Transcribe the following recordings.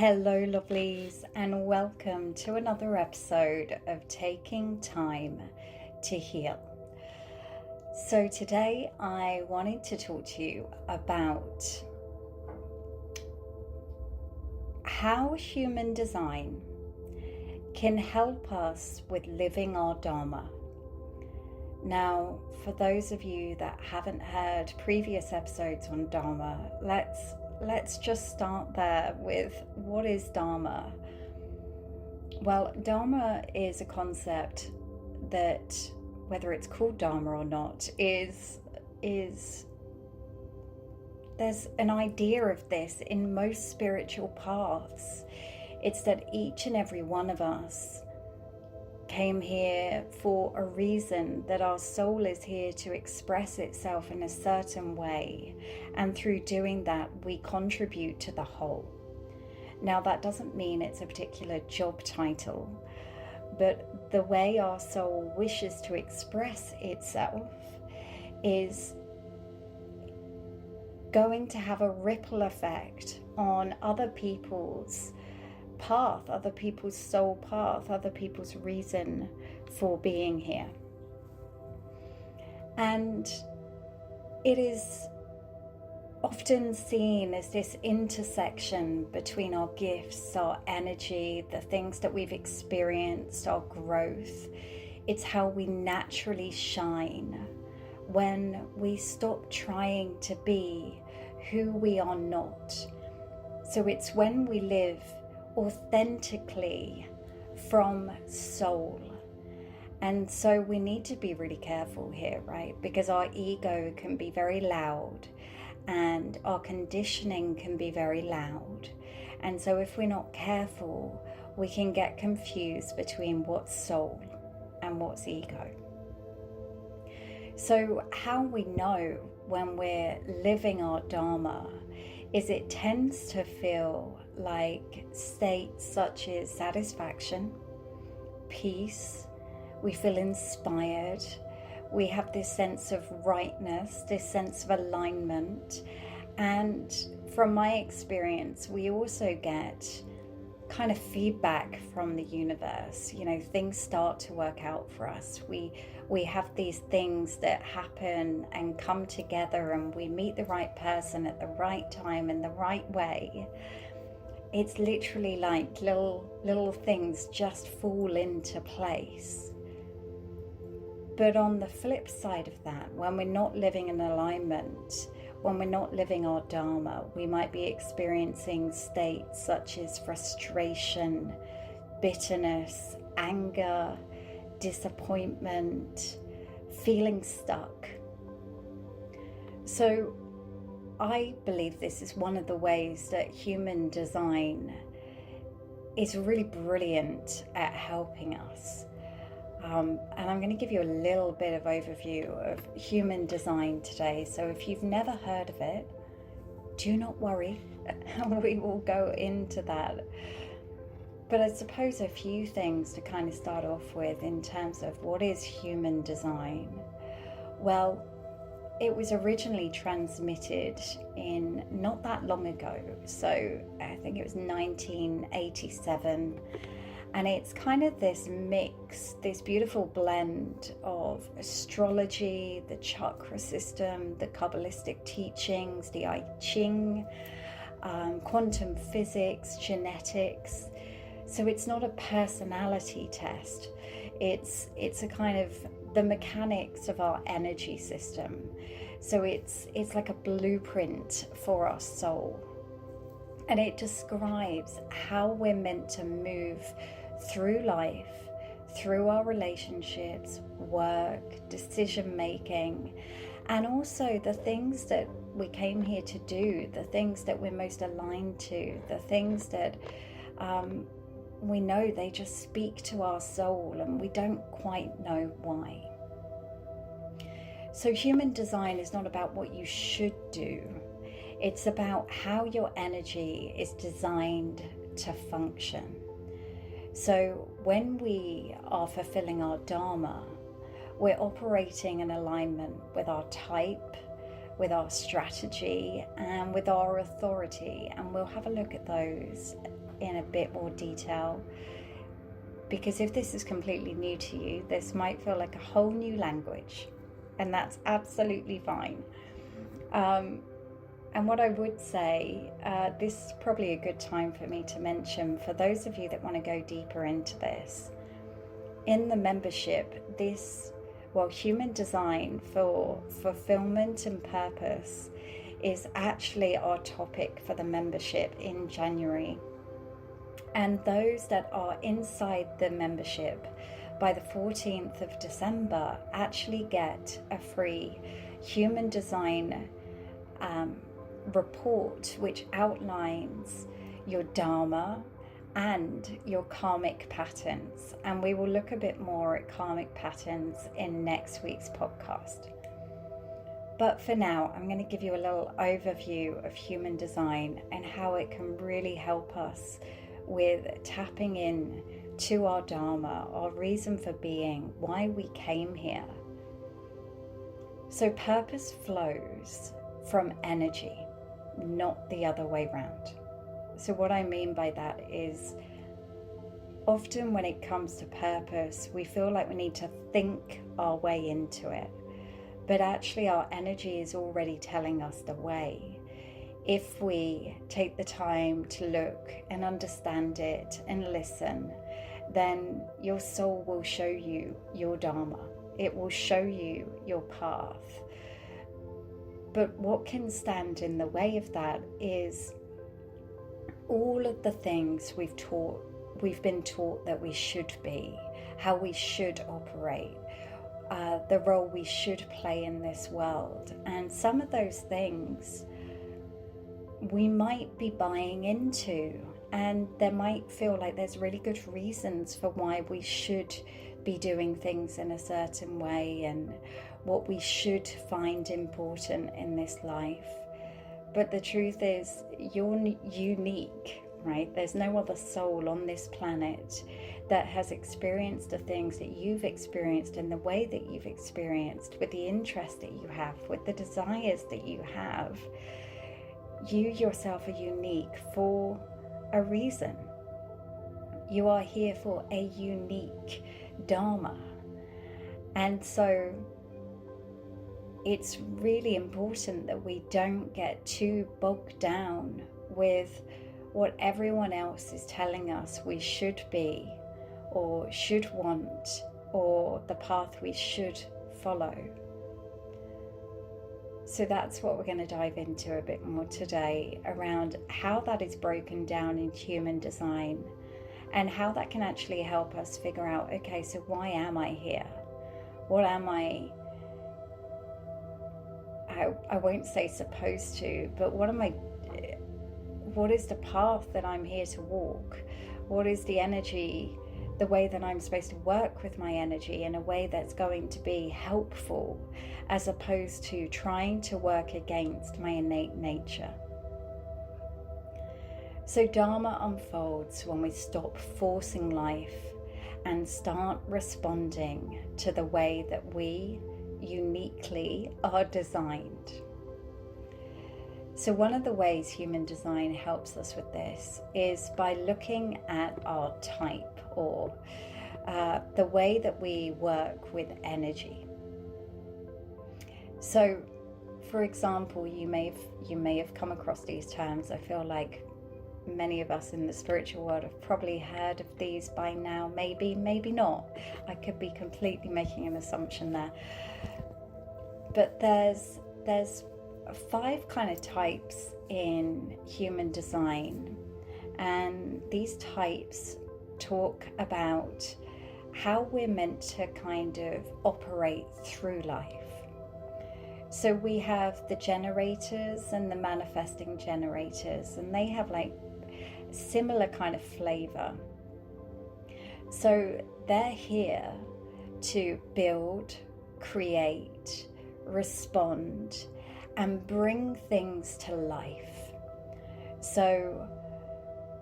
Hello, lovelies, and welcome to another episode of Taking Time to Heal. So today I wanted to talk to you about how human design can help us with living our Dharma. Now, for those of you that haven't heard previous episodes on Dharma, let's just start there with what is Dharma? Well, Dharma is a concept that, whether it's called Dharma or not, is there's an idea of this in most spiritual paths. It's that each and every one of us came here for a reason, that our soul is here to express itself in a certain way, and through doing that we contribute to the whole. Now, that doesn't mean it's a particular job title, but the way our soul wishes to express itself is going to have a ripple effect on other people's path, other people's soul path, other people's reason for being here. And it is often seen as this intersection between our gifts, our energy, the things that we've experienced, our growth. It's how we naturally shine when we stop trying to be who we are not. So it's when we live authentically from soul. And so we need to be really careful here, right? Because our ego can be very loud and our conditioning can be very loud. And so if we're not careful, we can get confused between what's soul and what's ego. So how we know when we're living our Dharma is it tends to feel like states such as satisfaction, peace, we feel inspired, we have this sense of rightness, this sense of alignment, and from my experience, we also get kind of feedback from the universe. You know, things start to work out for us. We have these things that happen and come together, and we meet the right person at the right time in the right way. It's literally like little things just fall into place. But on the flip side of that, when we're not living in alignment, when we're not living our Dharma, we might be experiencing states such as frustration, bitterness, anger, disappointment, feeling stuck. So I believe this is one of the ways that human design is really brilliant at helping us. And I'm going to give you a little bit of overview of human design today. So if you've never heard of it, do not worry. We will go into that. But I suppose a few things to kind of start off with in terms of what is human design. Well, it was originally transmitted in not that long ago. So I think it was 1987. And it's kind of this mix, this beautiful blend of astrology, the chakra system, the Kabbalistic teachings, the I Ching, quantum physics, genetics. So it's not a personality test. It's a kind of the mechanics of our energy system. So it's like a blueprint for our soul. And it describes how we're meant to move through life, through our relationships, work, decision making, and also the things that we came here to do, the things that we're most aligned to, the things that we know they just speak to our soul and we don't quite know why. So human design is not about what you should do. It's about how your energy is designed to function. So when we are fulfilling our Dharma, we're operating in alignment with our type, with our strategy, and with our authority. And we'll have a look at those in a bit more detail, because if this is completely new to you, this might feel like a whole new language, and that's absolutely fine. And what I would say, this is probably a good time for me to mention, for those of you that want to go deeper into this, in the membership, human design for fulfillment and purpose is actually our topic for the membership in January. And those that are inside the membership by the 14th of December actually get a free human design report, which outlines your Dharma and your karmic patterns. And we will look a bit more at karmic patterns in next week's podcast. But for now, I'm going to give you a little overview of human design and how it can really help us with tapping in to our Dharma, our reason for being, why we came here. So purpose flows from energy, not the other way round. So what I mean by that is, often when it comes to purpose, we feel like we need to think our way into it. But actually our energy is already telling us the way. If we take the time to look and understand it and listen, then your soul will show you your Dharma. It will show you your path. But what can stand in the way of that is all of the things we've been taught that we should be, how we should operate, the role we should play in this world. And some of those things we might be buying into, and there might feel like there's really good reasons for why we should be doing things in a certain way and what we should find important in this life. But the truth is, you're unique, right? There's no other soul on this planet that has experienced the things that you've experienced in the way that you've experienced, with the interest that you have, with the desires that you have. You yourself are unique for a reason. You are here for a unique Dharma. And so it's really important that we don't get too bogged down with what everyone else is telling us we should be or should want, or the path we should follow. So that's what we're going to dive into a bit more today, around how that is broken down in human design and how that can actually help us figure out, okay, so why am I here? What am I won't say supposed to, but what is the path that I'm here to walk? What is the energy, the way that I'm supposed to work with my energy in a way that's going to be helpful, as opposed to trying to work against my innate nature? So Dharma unfolds when we stop forcing life and start responding to the way that we uniquely are designed. So one of the ways human design helps us with this is by looking at our type, or the way that we work with energy. So, for example, you may have come across these terms. I feel like many of us in the spiritual world have probably heard of these by now. Maybe not. I could be completely making an assumption there. But there's 5 kind of types in human design, and these types talk about how we're meant to kind of operate through life. So we have the generators and the manifesting generators, and they have like similar kind of flavor. So they're here to build, create, respond, and bring things to life. So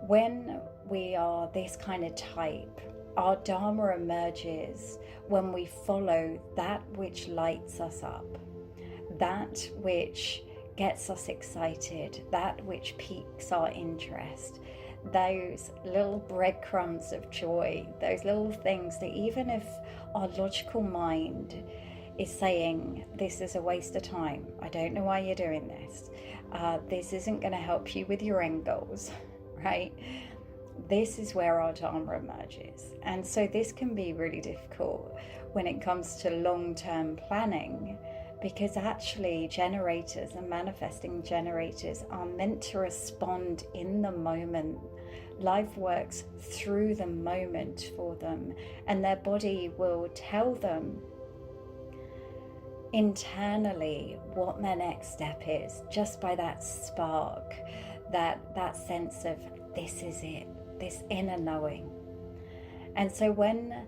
when we are this kind of type, our Dharma emerges when we follow that which lights us up, that which gets us excited, that which piques our interest, those little breadcrumbs of joy, those little things that even if our logical mind is saying, this is a waste of time, I don't know why you're doing this, this isn't going to help you with your end goals, right? This is where our Dharma emerges. And so this can be really difficult when it comes to long-term planning, because actually generators and manifesting generators are meant to respond in the moment. Life works through the moment for them, and their body will tell them internally what their next step is, just by that spark, that sense of this is it, this inner knowing. And so when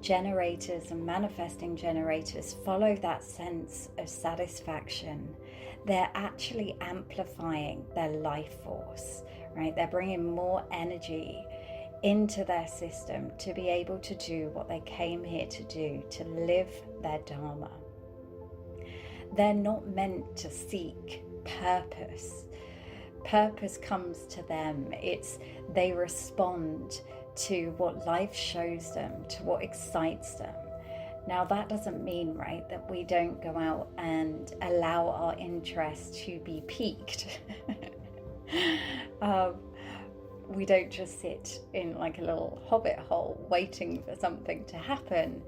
generators and manifesting generators follow that sense of satisfaction, they're actually amplifying their life force, right? They're bringing more energy into their system to be able to do what they came here to do, to live their Dharma. They're not meant to seek purpose. Purpose comes to them. They respond to what life shows them, to what excites them. Now that doesn't mean, right, that we don't go out and allow our interest to be piqued. We don't just sit in like a little hobbit hole waiting for something to happen.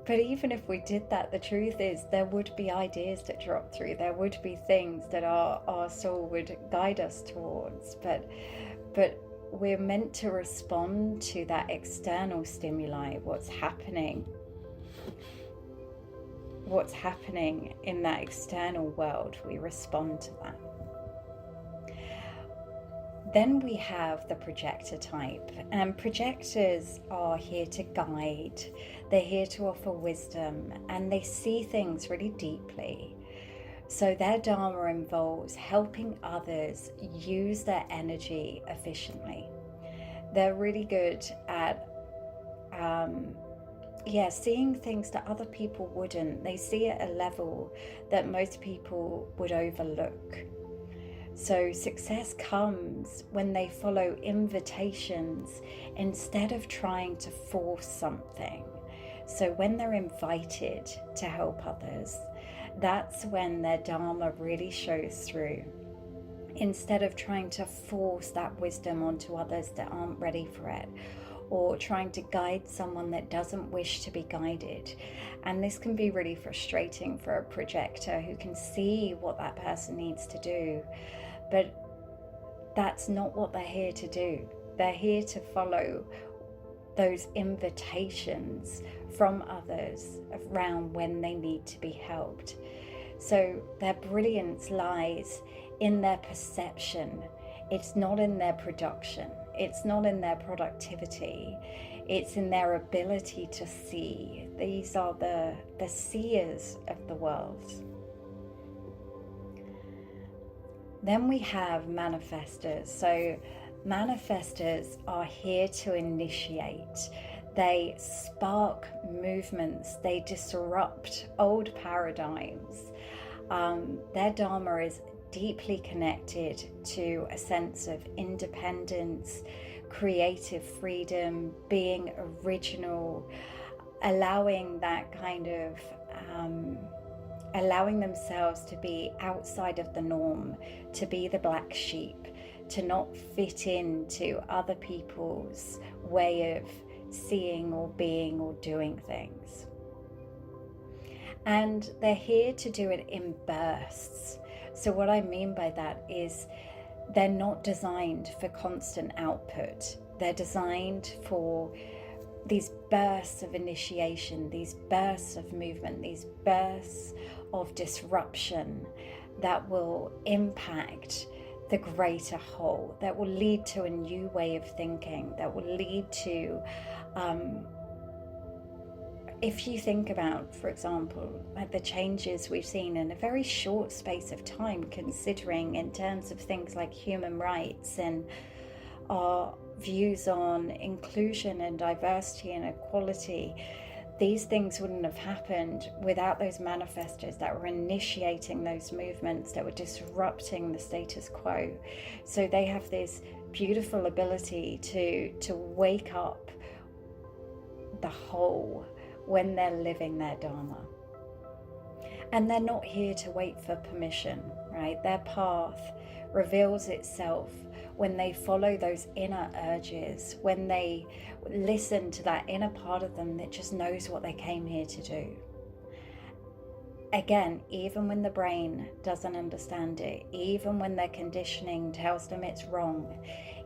But even if we did that, the truth is there would be ideas that drop through. There would be things that our soul would guide us towards. But we're meant to respond to that external stimuli, what's happening in that external world. We respond to that. Then we have the projector type, and projectors are here to guide. They're here to offer wisdom, and they see things really deeply. So their Dharma involves helping others use their energy efficiently. They're really good at seeing things that other people wouldn't. They see at a level that most people would overlook. So success comes when they follow invitations instead of trying to force something. So when they're invited to help others, that's when their Dharma really shows through. Instead of trying to force that wisdom onto others that aren't ready for it, or trying to guide someone that doesn't wish to be guided. And this can be really frustrating for a projector who can see what that person needs to do. But that's not what they're here to do. They're here to follow those invitations from others around when they need to be helped. So their brilliance lies in their perception. It's not in their production. It's not in their productivity. It's in their ability to see. These are the seers of the world. Then we have manifestors. So manifestors are here to initiate. They spark movements. They disrupt old paradigms. Their Dharma is deeply connected to a sense of independence, creative freedom, being original, allowing that kind of allowing themselves to be outside of the norm, to be the black sheep, to not fit into other people's way of seeing or being or doing things. And they're here to do it in bursts. So what I mean by that is they're not designed for constant output. They're designed for these bursts of initiation, these bursts of movement, these bursts of disruption that will impact the greater whole, that will lead to a new way of thinking, that will lead to, if you think about, for example, like the changes we've seen in a very short space of time, considering in terms of things like human rights and our views on inclusion and diversity and equality, these things wouldn't have happened without those manifestors that were initiating those movements, that were disrupting the status quo. So they have this beautiful ability to wake up the whole when they're living their Dharma. And they're not here to wait for permission, right? Their path reveals itself when they follow those inner urges, when they listen to that inner part of them that just knows what they came here to do. Again, even when the brain doesn't understand it, even when their conditioning tells them it's wrong,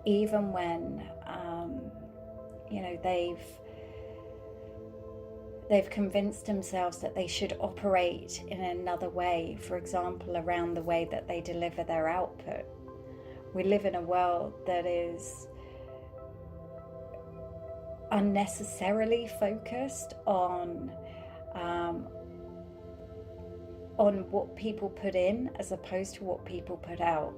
even when they've convinced themselves that they should operate in another way, for example, around the way that they deliver their output. We live in a world that is unnecessarily focused on what people put in as opposed to what people put out.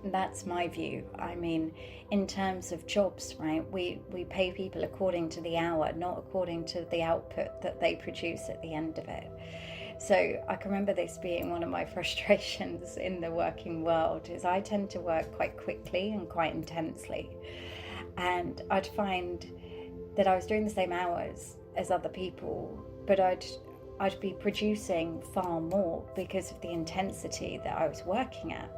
And that's my view. I mean, in terms of jobs, right, we pay people according to the hour, not according to the output that they produce at the end of it. So I can remember this being one of my frustrations in the working world, is I tend to work quite quickly and quite intensely. And I'd find that I was doing the same hours as other people, but I'd be producing far more because of the intensity that I was working at.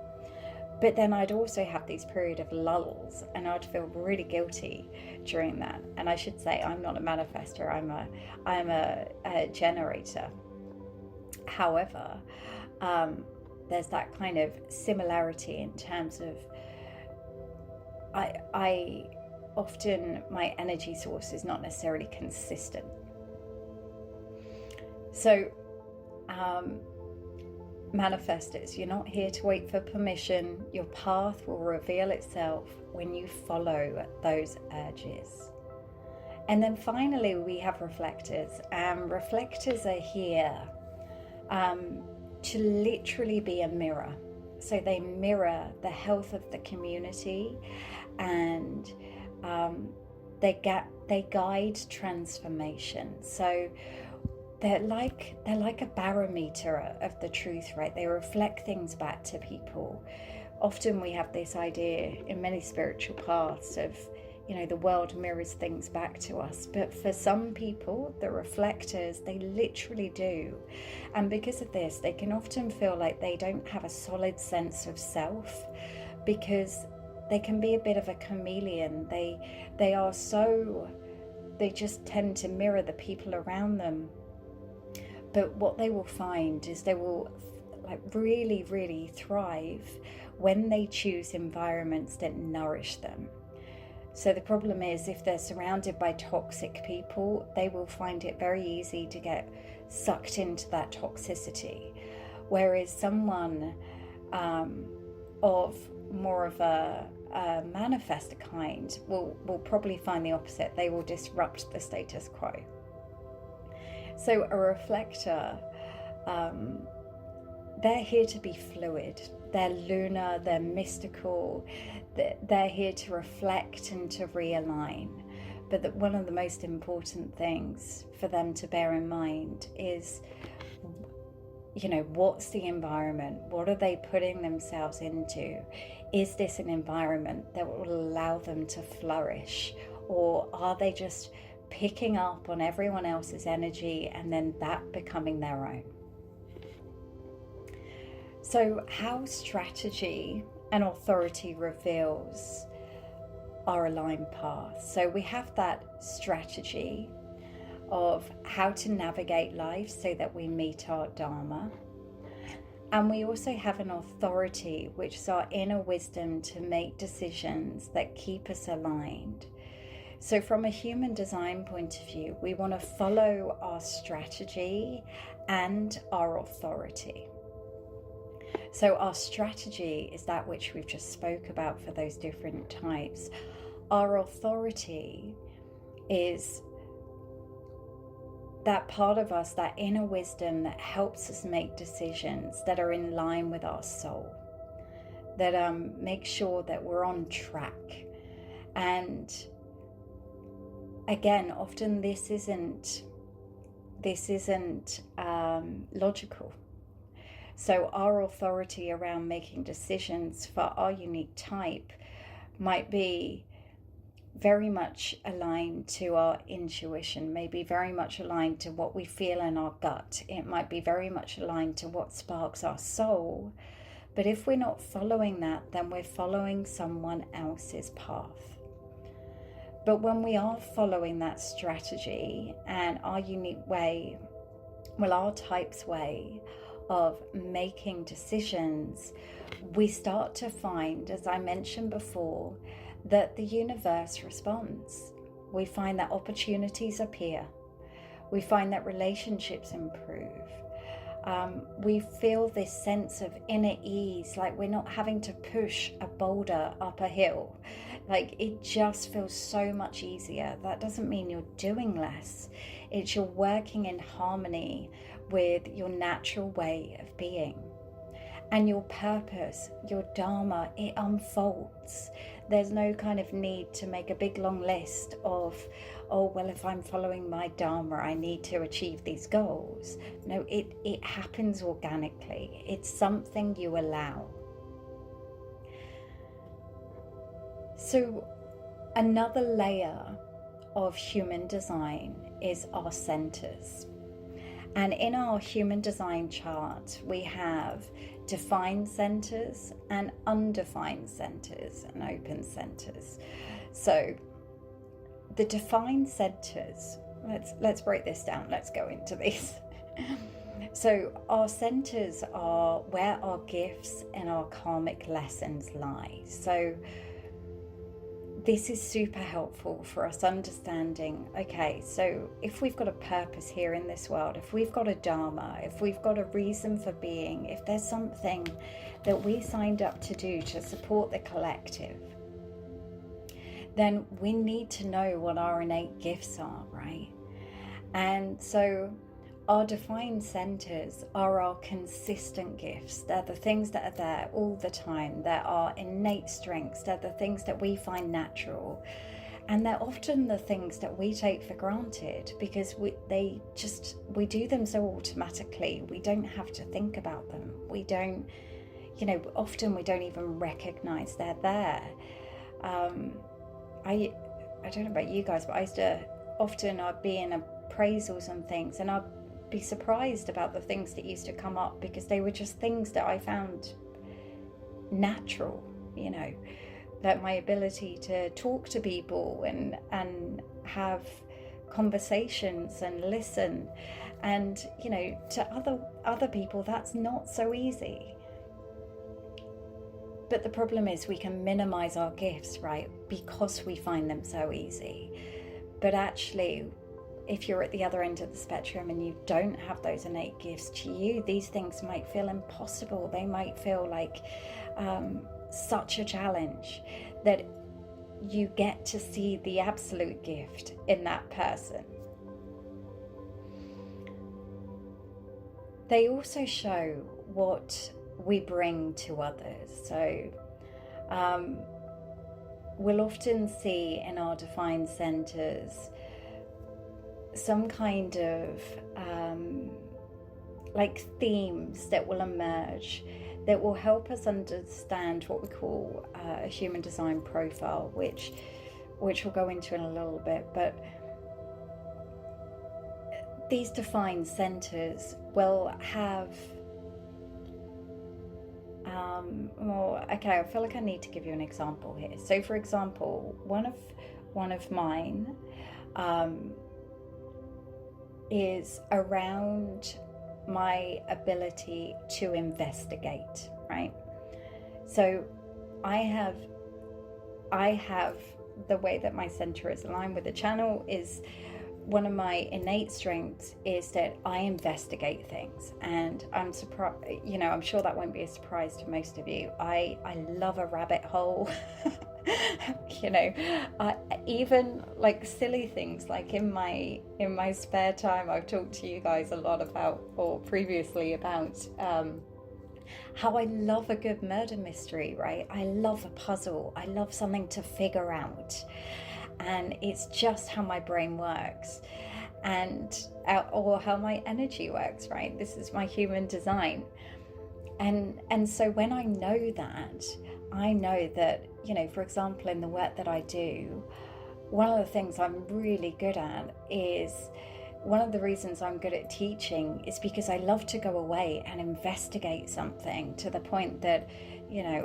But then I'd also have these period of lulls, and I'd feel really guilty during that. And I should say, I'm not a manifestor, I'm a generator. However, there's that kind of similarity in terms of I often, my energy source is not necessarily consistent. So manifestors, you're not here to wait for permission. Your path will reveal itself when you follow those urges. And then finally we have reflectors, and reflectors are here to literally be a mirror. So they mirror the health of the community, and they guide transformation. So they're like a barometer of the truth, right? They reflect things back to people. Often we have this idea in many spiritual paths of, the world mirrors things back to us. But for some people, the reflectors, they literally do. And because of this, they can often feel like they don't have a solid sense of self, because they can be a bit of a chameleon. They just tend to mirror the people around them. But what they will find is they will really, really thrive when they choose environments that nourish them. So the problem is, if they're surrounded by toxic people, they will find it very easy to get sucked into that toxicity. Whereas someone of more of a manifestor kind will probably find the opposite. They will disrupt the status quo. So a reflector, they're here to be fluid. They're lunar, they're mystical, they're here to reflect and to realign. But one of the most important things for them to bear in mind is, what's the environment? What are they putting themselves into? Is this an environment that will allow them to flourish? Or are they just picking up on everyone else's energy and then that becoming their own? So how strategy and authority reveals our aligned path. So we have that strategy of how to navigate life so that we meet our Dharma. And we also have an authority, which is our inner wisdom to make decisions that keep us aligned. So from a human design point of view, we want to follow our strategy and our authority. So our strategy is that which we've just spoke about for those different types. Our authority is that part of us, that inner wisdom that helps us make decisions that are in line with our soul, that make sure that we're on track. And again, often this isn't logical. So our authority around making decisions for our unique type might be very much aligned to our intuition, maybe very much aligned to what we feel in our gut. It might be very much aligned to what sparks our soul. But if we're not following that, then we're following someone else's path. But when we are following that strategy and our unique way, well, our type's way of making decisions, we start to find, as I mentioned before, that the universe responds. We find that opportunities appear. We find that relationships improve. We feel this sense of inner ease, like we're not having to push a boulder up a hill. Like it just feels so much easier. That doesn't mean you're doing less. It's you're working in harmony with your natural way of being. And your purpose, your Dharma, it unfolds. There's no kind of need to make a big long list of, oh, well, if I'm following my Dharma, I need to achieve these goals. No, it happens organically. It's something you allow. So another layer of human design is our centers. And in our human design chart, we have defined centers and undefined centers and open centers. So the defined centers, let's break this down. Let's go into these. So our centers are where our gifts and our karmic lessons lie. So this is super helpful for us understanding, okay, so if we've got a purpose here in this world, if we've got a Dharma, if we've got a reason for being, if there's something that we signed up to do to support the collective, then we need to know what our innate gifts are, right? And so our defined centers are our consistent gifts. They're the things that are there all the time. They're our innate strengths. They're the things that we find natural. And they're often the things that we take for granted because we do them so automatically. We don't have to think about them. We don't, often we don't even recognize they're there. I don't know about you guys, but I used to often I'd be in appraisals and things, and I'd be surprised about the things that used to come up because they were just things that I found natural, like my ability to talk to people and have conversations and listen, and to other people that's not so easy. But the problem is we can minimize our gifts, right, because we find them so easy. But actually, if you're at the other end of the spectrum and you don't have those innate gifts, to you these things might feel impossible. They might feel like such a challenge, that you get to see the absolute gift in that person. They also show what we bring to others. So we'll often see in our defined centers some kind of like themes that will emerge that will help us understand what we call a human design profile, which we'll go into in a little bit. But these defined centers will have I feel like I need to give you an example here. So for example, one of mine is around my ability to investigate, right? So I have the way that my center is aligned with the channel is one of my innate strengths is that I investigate things, and I'm surprised, I'm sure that won't be a surprise to most of you. I love a rabbit hole. Even like silly things, like in my spare time, I've talked to you guys a lot about, or previously about, how I love a good murder mystery, right? I love a puzzle. I love something to figure out. And it's just how my brain works, or how my energy works, right? This is my human design. And so when I know that for example, in the work that I do, one of the things I'm really good at is, one of the reasons I'm good at teaching is because I love to go away and investigate something to the point that,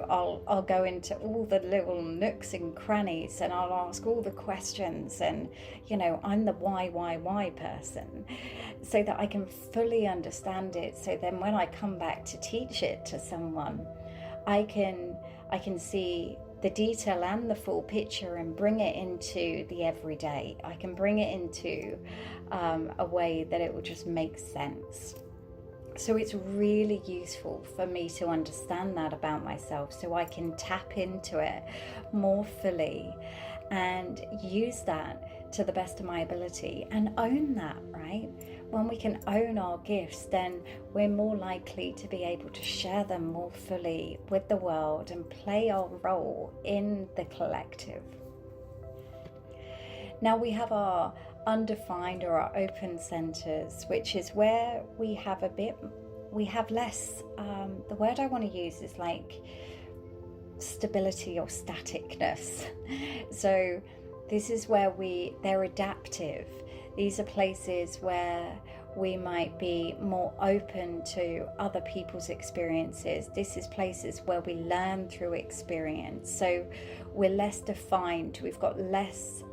I'll go into all the little nooks and crannies and I'll ask all the questions, and, I'm the why person, so that I can fully understand it. So then when I come back to teach it to someone, I can see the detail and the full picture and bring it into the everyday. I can bring it into a way that it will just make sense. So it's really useful for me to understand that about myself, so I can tap into it more fully and use that to the best of my ability and own that, right? When we can own our gifts, then we're more likely to be able to share them more fully with the world and play our role in the collective. Now we have our undefined or our open centers, which is where we have less, the word I want to use is like stability or staticness. So this is where they're adaptive. These are places where we might be more open to other people's experiences. This is places where we learn through experience. So we're less defined. We've got less,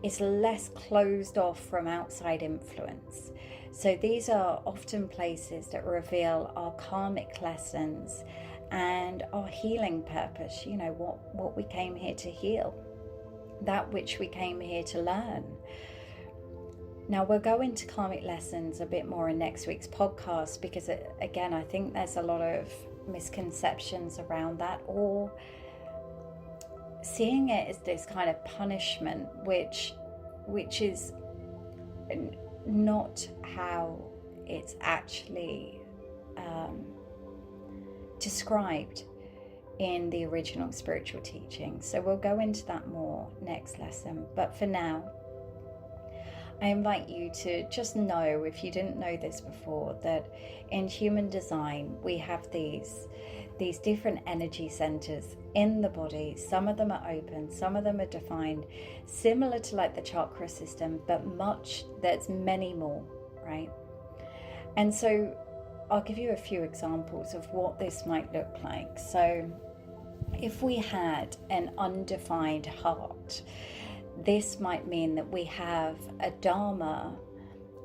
it's less closed off from outside influence. So these are often places that reveal our karmic lessons and our healing purpose, what we came here to heal, that which we came here to learn. Now we'll go into karmic lessons a bit more in next week's podcast, because again, I think there's a lot of misconceptions around that, or seeing it as this kind of punishment, which is not how it's actually described in the original spiritual teaching. So we'll go into that more next lesson. But for now, I invite you to just know, if you didn't know this before, that in human design we have these different energy centers in the body. Some of them are open, some of them are defined, similar to like the chakra system, but there's many more, right? And so I'll give you a few examples of what this might look like. So if we had an undefined heart, this might mean that we have a Dharma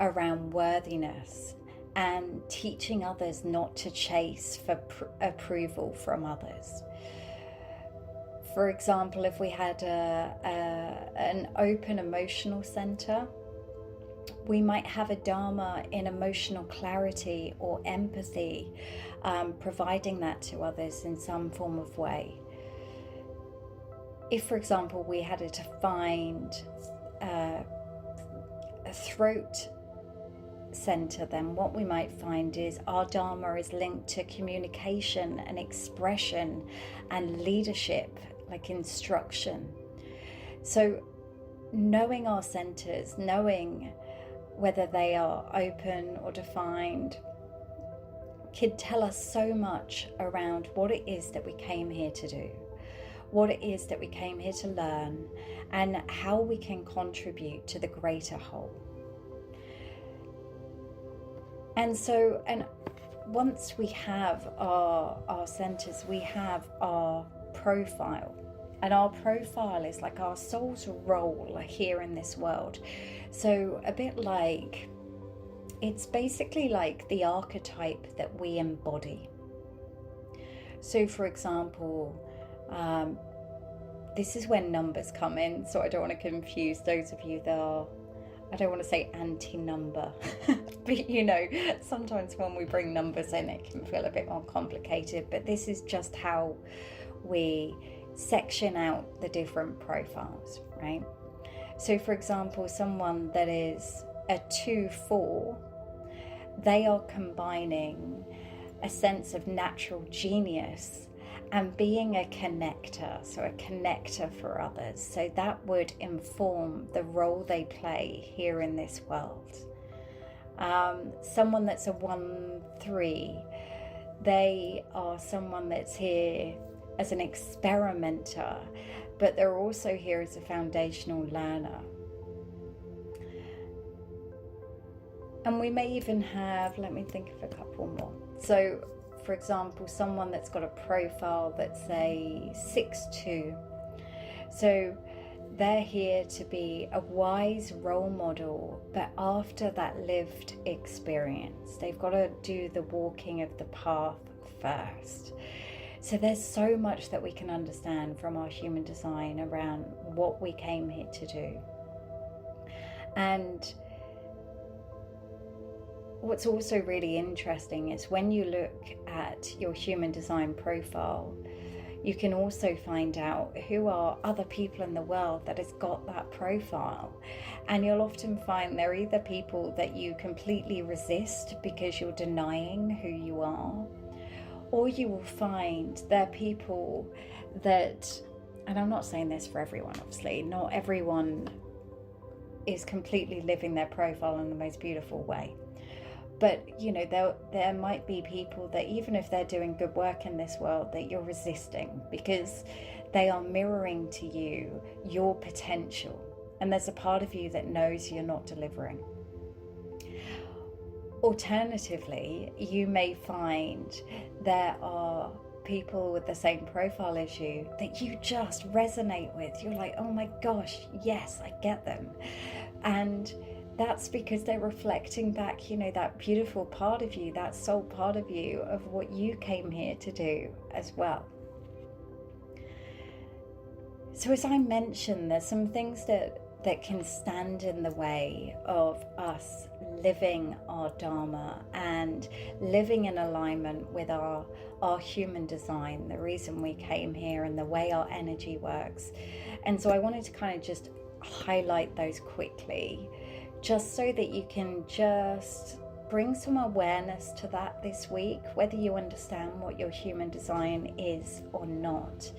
around worthiness and teaching others not to chase for approval from others. For example, if we had an open emotional center, we might have a Dharma in emotional clarity or empathy, providing that to others in some form of way. If, for example, we had a defined a throat center, then what we might find is our Dharma is linked to communication and expression and leadership, like instruction. So knowing our centers, knowing whether they are open or defined, could tell us so much around what it is that we came here to do, what it is that we came here to learn, and how we can contribute to the greater whole. And so, once we have our centers, we have our profile. And our profile is like our soul's role here in this world. So a bit like, it's basically like the archetype that we embody. So for example, this is when numbers come in, so I don't want to confuse those of you that are, I don't want to say anti-number, but sometimes when we bring numbers in, it can feel a bit more complicated, but this is just how we section out the different profiles, right? So for example, someone that is a 2-4, they are combining a sense of natural genius and being a connector, so a connector for others. So that would inform the role they play here in this world. Someone that's a 1-3, they are someone that's here as an experimenter, but they're also here as a foundational learner. And we may even have, let me think of a couple more. So, for example, someone that's got a profile that's, say, 6'2". So they're here to be a wise role model, but after that lived experience, they've got to do the walking of the path first. So there's so much that we can understand from our human design around what we came here to do. And what's also really interesting is when you look at your human design profile, you can also find out who are other people in the world that has got that profile. And you'll often find they're either people that you completely resist because you're denying who you are, or you will find they're people that, and I'm not saying this for everyone, obviously, not everyone is completely living their profile in the most beautiful way. But, you know, there might be people that even if they're doing good work in this world, that you're resisting because they are mirroring to you your potential. And there's a part of you that knows you're not delivering. Alternatively, you may find there are people with the same profile as you that you just resonate with. You're like, oh my gosh, yes, I get them. And that's because they're reflecting back, you know, that beautiful part of you, that soul part of you, of what you came here to do as well. So as I mentioned, there's some things that can stand in the way of us living our Dharma and living in alignment with our human design, the reason we came here and the way our energy works. And so I wanted to kind of just highlight those quickly, just so that you can just bring some awareness to that this week, whether you understand what your human design is or not.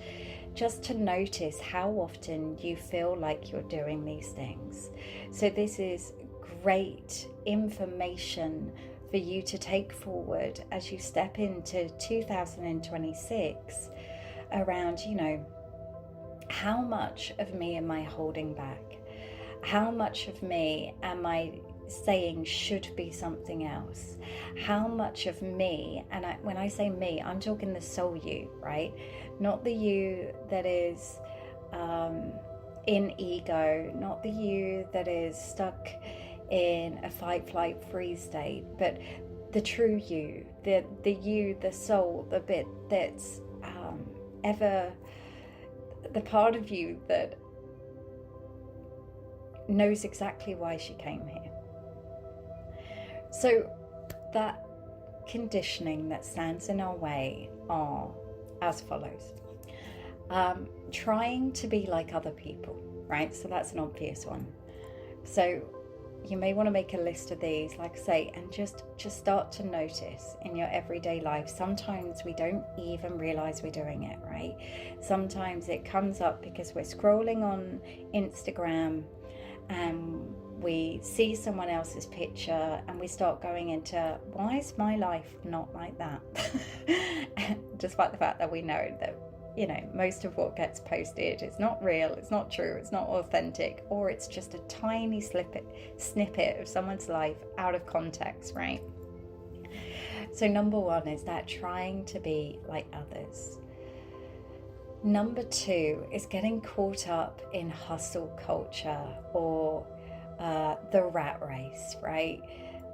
Just to notice how often you feel like you're doing these things. So this is great information for you to take forward as you step into 2026 around, you know, how much of me am I holding back? How much of me am I saying should be something else? How much of me, and when I say me, I'm talking the soul you, right? Not the you that is in ego, not the you that is stuck in a fight, flight, freeze state, but the true you, the you, the soul, the bit that's ever the part of you that knows exactly why she came here. So that conditioning that stands in our way are as follows. Trying to be like other people, right? So that's an obvious one. So you may want to make a list of these, like I say, and just start to notice in your everyday life. Sometimes we don't even realize we're doing it, right? Sometimes it comes up because we're scrolling on Instagram and we see someone else's picture and we start going into, why is my life not like that? Despite the fact that we know that, you know, most of what gets posted is not real, it's not true, it's not authentic, or it's just a tiny snippet of someone's life out of context, right? So number one is that trying to be like others. Number two is getting caught up in hustle culture or the rat race, right?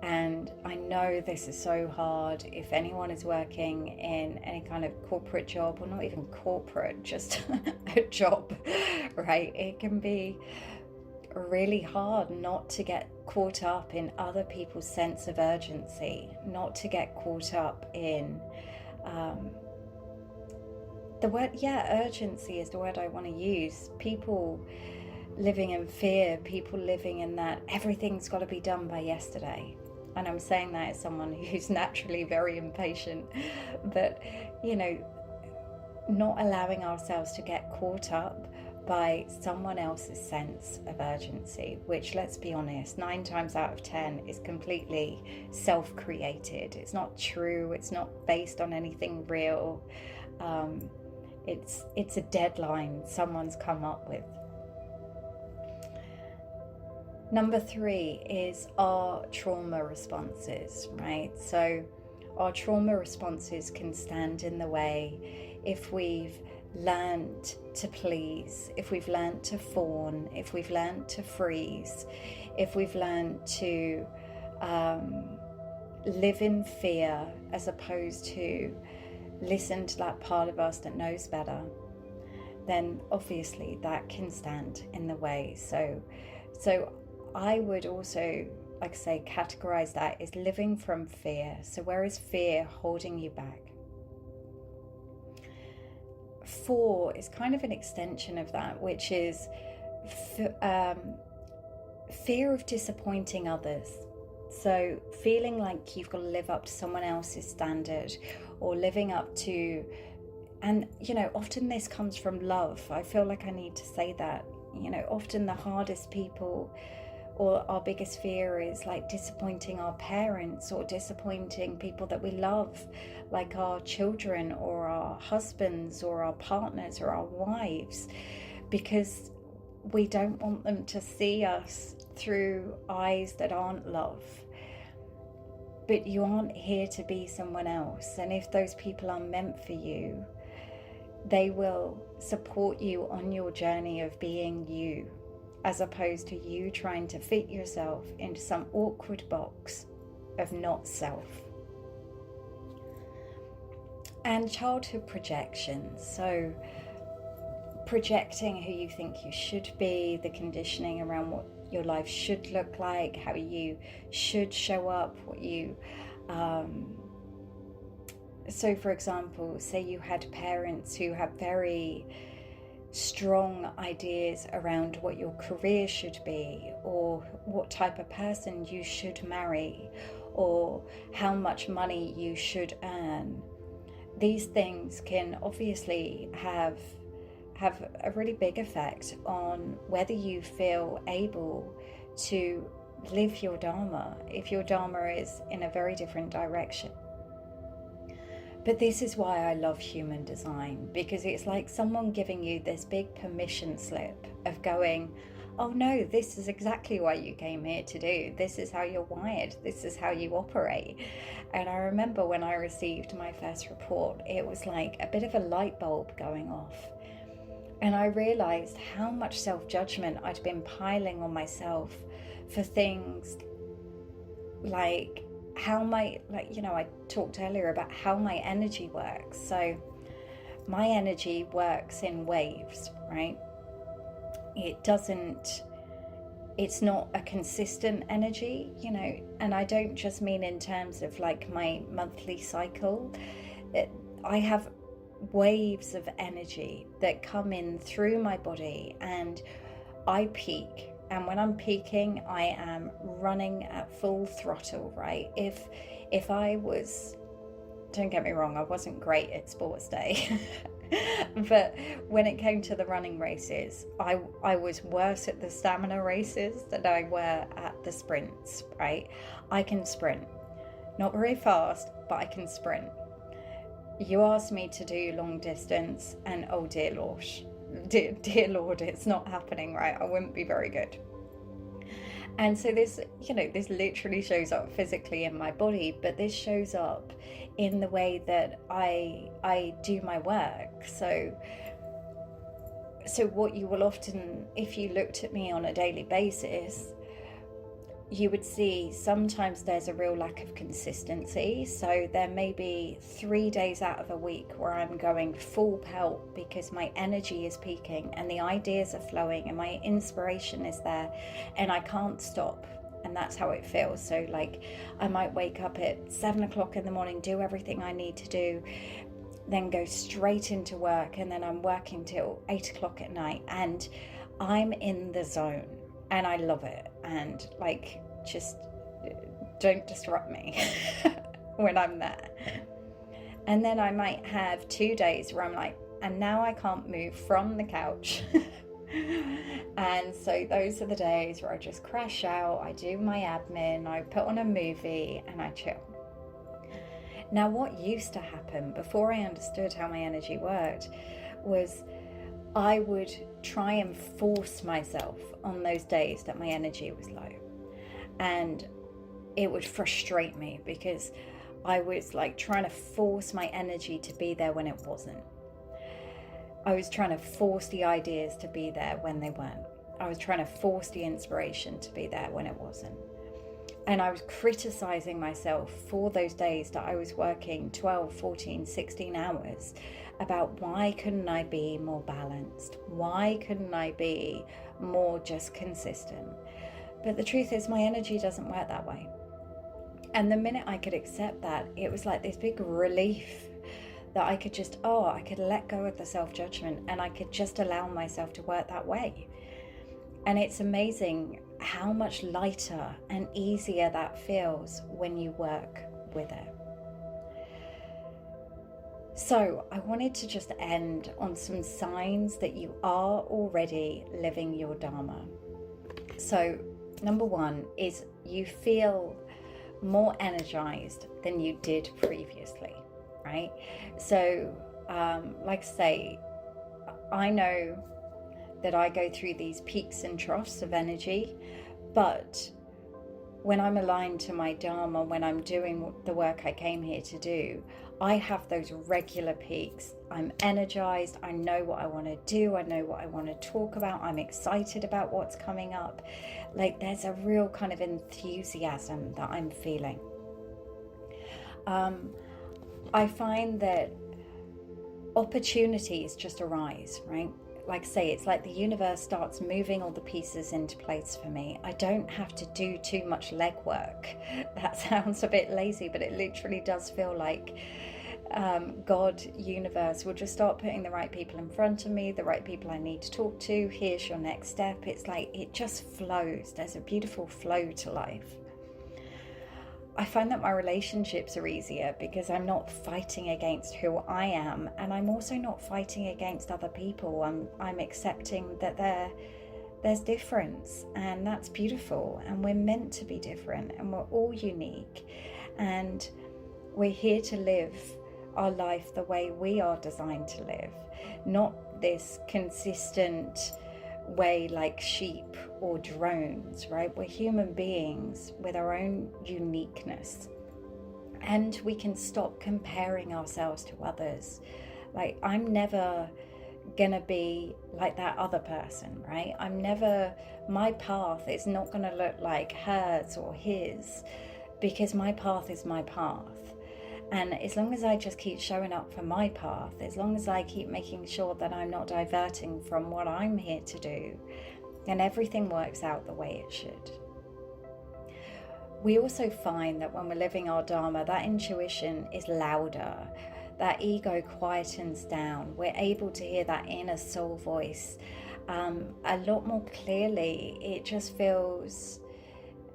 And I know this is so hard. If anyone is working in any kind of corporate job, or not even corporate, just a job, right? It can be really hard not to get caught up in other people's sense of urgency, not to get caught up in the word, urgency is the word I want to use. People living in fear, people living in that everything's got to be done by yesterday. And I'm saying that as someone who's naturally very impatient, but, you know, not allowing ourselves to get caught up by someone else's sense of urgency, which, let's be honest, 9 times out of 10 is completely self-created. It's not true. It's not based on anything real. It's a deadline someone's come up with. Number 3 is our trauma responses, right? So our trauma responses can stand in the way if we've learned to please, if we've learned to fawn, if we've learned to freeze, if we've learned to live in fear as opposed to listen to that part of us that knows better, then obviously that can stand in the way. So I would also, like I say, categorize that as living from fear. So where is fear holding you back? 4 is kind of an extension of that, which is fear of disappointing others. So feeling like you've got to live up to someone else's standard, or living up to, and often this comes from love. I feel like I need to say that. Often the hardest people, or our biggest fear, is like disappointing our parents or disappointing people that we love, like our children or our husbands or our partners or our wives, because we don't want them to see us through eyes that aren't love. But you aren't here to be someone else, and if those people are meant for you, they will support you on your journey of being you, as opposed to you trying to fit yourself into some awkward box of not self. And childhood projections. So projecting who you think you should be, the conditioning around what your life should look like, how you should show up, what you so for example, say you had parents who have very strong ideas around what your career should be, or what type of person you should marry, or how much money you should earn. These things can obviously have a really big effect on whether you feel able to live your Dharma, if your Dharma is in a very different direction. But this is why I love human design, because it's like someone giving you this big permission slip of going, oh no, this is exactly what you came here to do. This is how you're wired. This is how you operate. And I remember when I received my first report, it was like a bit of a light bulb going off. And I realized how much self-judgment I'd been piling on myself for things like I talked earlier about how my energy works. So my energy works in waves, right? It's not a consistent energy, and I don't just mean in terms of like my monthly cycle. I have waves of energy that come in through my body, and I peak. And when I'm peaking, I am running at full throttle, right? If I was, don't get me wrong, I wasn't great at sports day. But when it came to the running races, I was worse at the stamina races than I were at the sprints, right? I can sprint. Not very fast, but I can sprint. You asked me to do long distance, and oh dear Lord, dear Lord, it's not happening, right? I wouldn't be very good. And so this literally shows up physically in my body, but this shows up in the way that I do my work. So what you will often, if you looked at me on a daily basis, you would see sometimes there's a real lack of consistency. So there may be 3 days out of a week where I'm going full pelt because my energy is peaking and the ideas are flowing and my inspiration is there and I can't stop. And that's how it feels. So like I might wake up at 7 o'clock in the morning, do everything I need to do, then go straight into work, and then I'm working till 8 o'clock at night, and I'm in the zone. And I love it, and like, just don't disrupt me when I'm there. And then I might have 2 days where I'm like, and now I can't move from the couch. And so those are the days where I just crash out, I do my admin, I put on a movie, and I chill. Now, what used to happen before I understood how my energy worked was I would try and force myself on those days that my energy was low. And it would frustrate me because I was like trying to force my energy to be there when it wasn't. I was trying to force the ideas to be there when they weren't. I was trying to force the inspiration to be there when it wasn't. And I was criticizing myself for those days that I was working 12, 14, 16 hours about why couldn't I be more balanced? Why couldn't I be more just consistent? But the truth is, my energy doesn't work that way. And the minute I could accept that, it was like this big relief that I could just, I could let go of the self-judgment and I could just allow myself to work that way. And it's amazing how much lighter and easier that feels when you work with it. So I wanted to just end on some signs that you are already living your Dharma. So number one is you feel more energized than you did previously, right? So like I say, I know that I go through these peaks and troughs of energy, but when I'm aligned to my Dharma, when I'm doing the work I came here to do, I have those regular peaks. I'm energized. I know what I want to do. I know what I want to talk about. I'm excited about what's coming up. Like there's a real kind of enthusiasm that I'm feeling. I find that opportunities just arise, right? Like I say, it's like the universe starts moving all the pieces into place for me. I don't have to do too much legwork. That sounds a bit lazy, but it literally does feel like God, universe will just start putting the right people in front of me, the right people I need to talk to. Here's your next step. It's like it just flows. There's a beautiful flow to life. I find that my relationships are easier because I'm not fighting against who I am, and I'm also not fighting against other people. I'm accepting that there's difference, and that's beautiful, and we're meant to be different, and we're all unique, and we're here to live our life the way we are designed to live, not this consistent way like sheep or drones, right? We're human beings with our own uniqueness, and we can stop comparing ourselves to others. Like I'm never gonna be like that other person, right? My path is not gonna look like hers or his, because my path is my path. And as long as I just keep showing up for my path, as long as I keep making sure that I'm not diverting from what I'm here to do, then everything works out the way it should. We also find that when we're living our Dharma, that intuition is louder, that ego quietens down. We're able to hear that inner soul voice a lot more clearly. It just feels...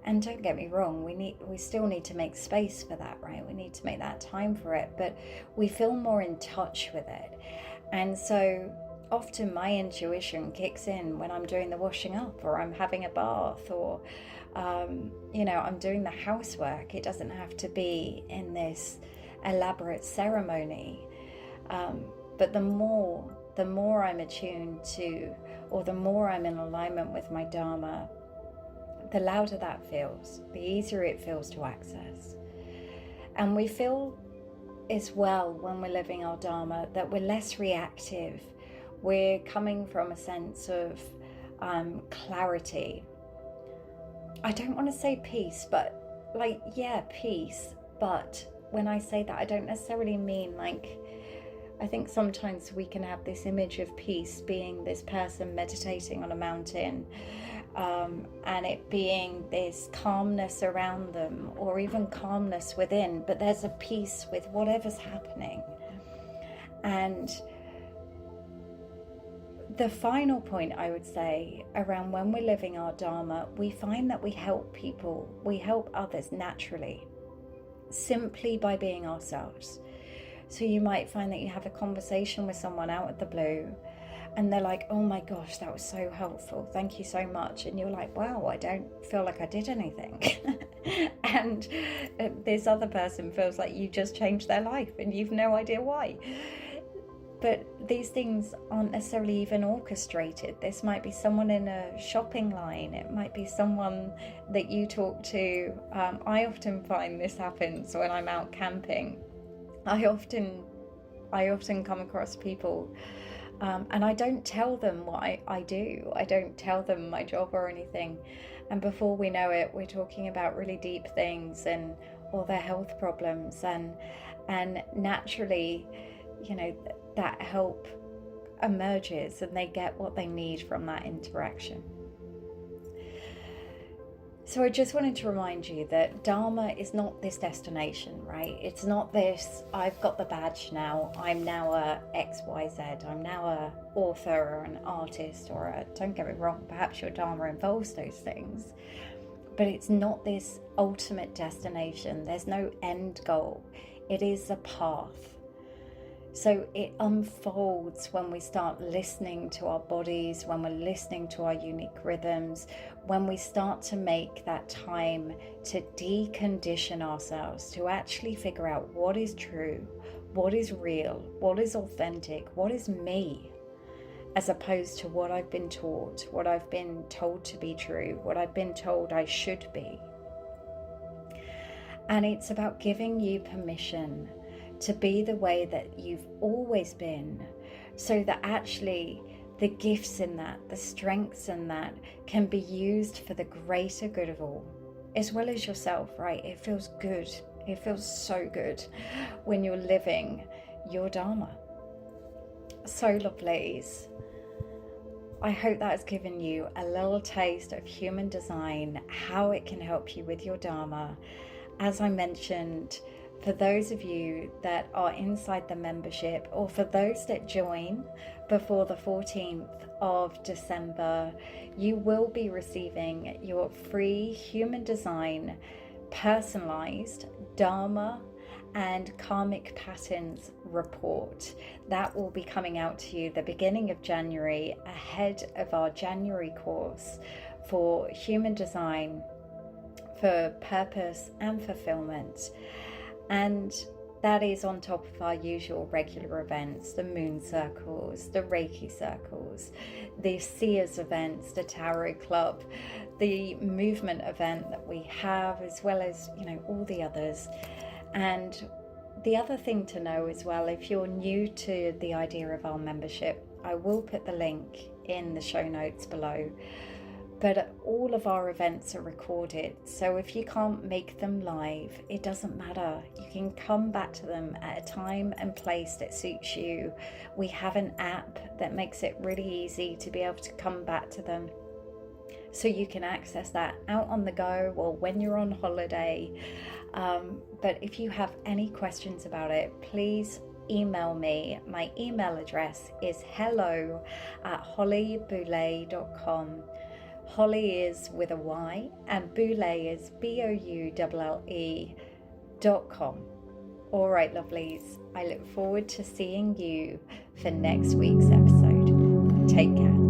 And don't get me wrong, we still need to make space for that, right? We need to make that time for it, but we feel more in touch with it. And so often my intuition kicks in when I'm doing the washing up, or I'm having a bath, or I'm doing the housework. It doesn't have to be in this elaborate ceremony. But the more I'm attuned to, or the more I'm in alignment with my Dharma, the louder that feels, the easier it feels to access. And we feel as well, when we're living our Dharma, that we're less reactive. We're coming from a sense of clarity. I don't want to say peace, but peace. But when I say that, I don't necessarily mean I think sometimes we can have this image of peace being this person meditating on a mountain, and it being this calmness around them, or even calmness within, but there's a peace with whatever's happening. And the final point I would say around when we're living our Dharma, we find that we help people, we help others naturally, simply by being ourselves. So you might find that you have a conversation with someone out of the blue, and they're like, oh my gosh, that was so helpful, thank you so much. And you're like, wow, I don't feel like I did anything. And this other person feels like you just changed their life and you've no idea why. But these things aren't necessarily even orchestrated. This might be someone in a shopping line. It might be someone that you talk to. I often find this happens when I'm out camping. I often come across people, and I don't tell them what I do. I don't tell them my job or anything. And before we know it, we're talking about really deep things and all their health problems. And naturally, that help emerges and they get what they need from that interaction. So I just wanted to remind you that Dharma is not this destination, right? It's not this, I've got the badge now, I'm now a XYZ, I'm now a author or an artist or don't get me wrong, perhaps your Dharma involves those things, but it's not this ultimate destination. There's no end goal. It is a path. So it unfolds when we start listening to our bodies, when we're listening to our unique rhythms, when we start to make that time to decondition ourselves, to actually figure out what is true, what is real, what is authentic, what is me, as opposed to what I've been taught, what I've been told to be true, what I've been told I should be. And it's about giving you permission to be the way that you've always been, so that actually the gifts in that, the strengths in that can be used for the greater good of all, as well as yourself, right? It feels good. It feels so good when you're living your Dharma. So lovelies, I hope that has given you a little taste of human design, how it can help you with your Dharma. As I mentioned, for those of you that are inside the membership, or for those that join before the 14th of December, you will be receiving your free human design, personalized Dharma and karmic patterns report. That will be coming out to you the beginning of January, ahead of our January course for human design, for purpose and fulfillment. And that is on top of our usual regular events, the moon circles, the Reiki circles, the Seers events, the Tarot Club, the movement event that we have, as well as, all the others. And the other thing to know as well, if you're new to the idea of our membership, I will put the link in the show notes below. But all of our events are recorded, so if you can't make them live, it doesn't matter. You can come back to them at a time and place that suits you. We have an app that makes it really easy to be able to come back to them, so you can access that out on the go or when you're on holiday. But if you have any questions about it, please email me. My email address is hello@hollyboulle.com. Holly is with a Y and Boulle is BOULLE.com. All right, lovelies, I look forward to seeing you for next week's episode. Take care.